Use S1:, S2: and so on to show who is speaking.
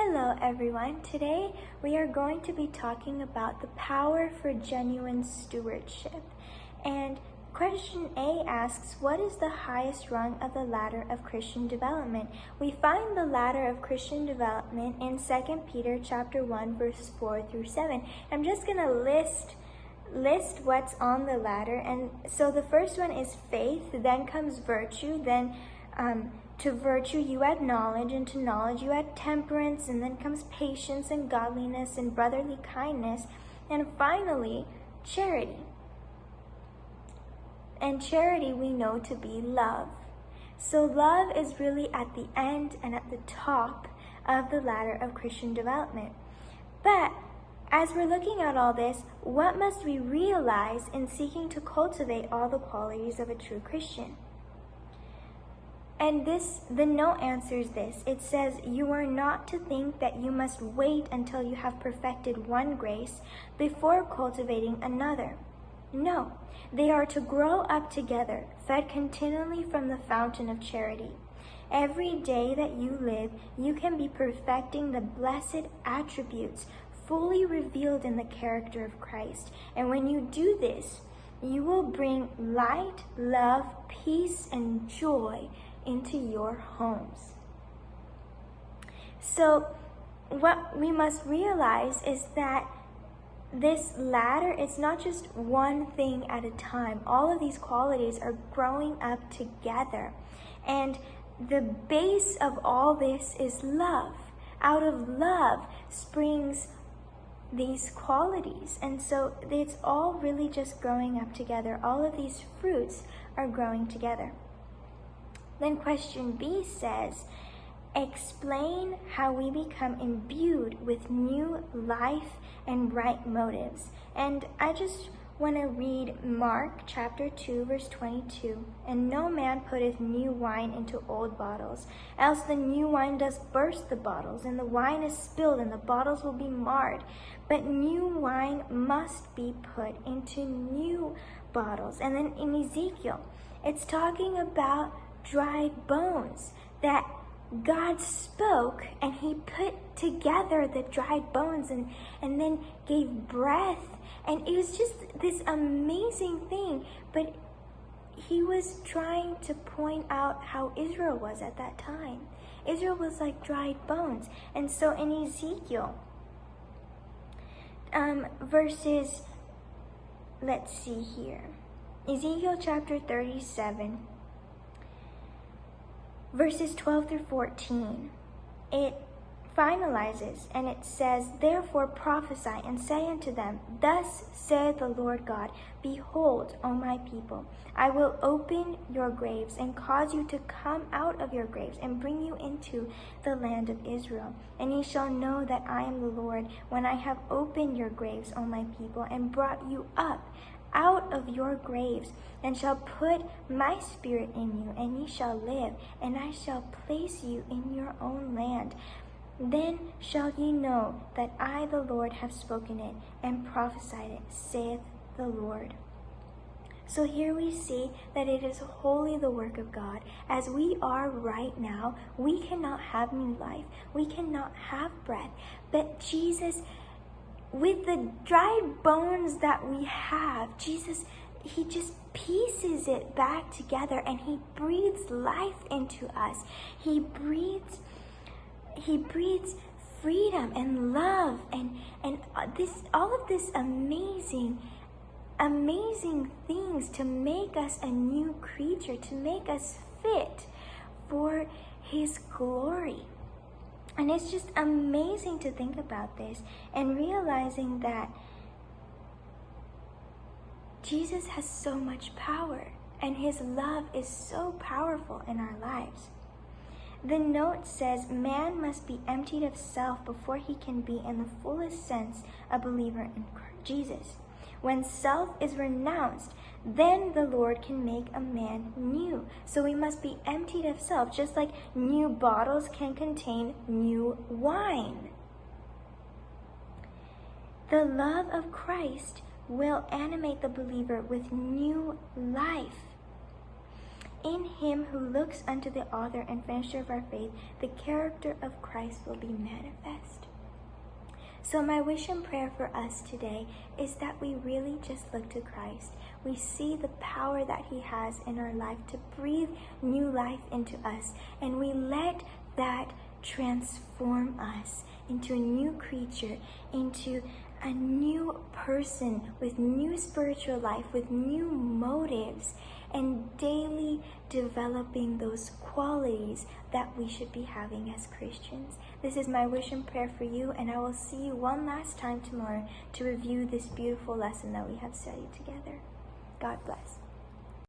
S1: Hello everyone. Today we are going to be talking about the power for genuine stewardship. And question A asks, what is the highest rung of the ladder of Christian development? We find the ladder of Christian development in 2 Peter chapter 1 verse 4 through 7. I'm just going to list what's on the ladder. And so the first one is faith, then comes virtue, then to virtue you add knowledge, and to knowledge you add temperance, and then comes patience and godliness and brotherly kindness, and finally charity. And charity we know to be love. So love is really at the end and at the top of the ladder of Christian development. But as we're looking at all this, what must we realize in seeking to cultivate all the qualities of a true Christian? And the note answers this. It says, you are not to think that you must wait until you have perfected one grace before cultivating another. No, they are to grow up together, fed continually from the fountain of charity. Every day that you live, you can be perfecting the blessed attributes fully revealed in the character of Christ. And when you do this, you will bring light, love, peace, and joy into your homes. So what we must realize is that this ladder is not just one thing at a time. All of these qualities are growing up together. And the base of all this is love. Out of love springs these qualities. And so it's all really just growing up together. All of these fruits are growing together. Then question B says, explain how we become imbued with new life and right motives. And I just want to read Mark chapter 2 verse 22. And no man putteth new wine into old bottles, else the new wine does burst the bottles, and the wine is spilled, and the bottles will be marred. But new wine must be put into new bottles. And then in Ezekiel, it's talking about dried bones that God spoke, and he put together the dried bones and then gave breath. And it was just this amazing thing. But he was trying to point out how Israel was at that time. Israel was like dried bones. And so in Ezekiel, verses, let's see here. Ezekiel chapter 37. Verses 12 through 14, it finalizes and it says, therefore prophesy and say unto them, thus saith the Lord God, behold, O my people, I will open your graves and cause you to come out of your graves and bring you into the land of Israel. And ye shall know that I am the Lord, when I have opened your graves, O my people, and brought you up out of your graves, and shall put my spirit in you, and ye shall live, and I shall place you in your own land. Then shall ye know that I, the Lord, have spoken it, and prophesied it, saith the Lord. So here we see that it is wholly the work of God. As we are right now, we cannot have new life. We cannot have breath. But Jesus, with the dried bones that we have, Jesus, he just pieces it back together, and he breathes life into us. He breathes freedom and love and all of this amazing things to make us a new creature, to make us fit for his glory. And it's just amazing to think about this and realizing that Jesus has so much power, and his love is so powerful in our lives. The note says, man must be emptied of self before he can be in the fullest sense a believer in Jesus. When self is renounced, then the Lord can make a man new. So we must be emptied of self, just like new bottles can contain new wine. The love of Christ will animate the believer with new life. in him who looks unto the author and finisher of our faith, the character of Christ will be manifest. So my wish and prayer for us today is that we really just look to Christ. We see the power that he has in our life to breathe new life into us, and we let that transform us into a new creature, into a new person with new spiritual life, with new motives, and daily developing those qualities that we should be having as Christians. This is my wish and prayer for you, and I will see you one last time tomorrow to review this beautiful lesson that we have studied together. God bless.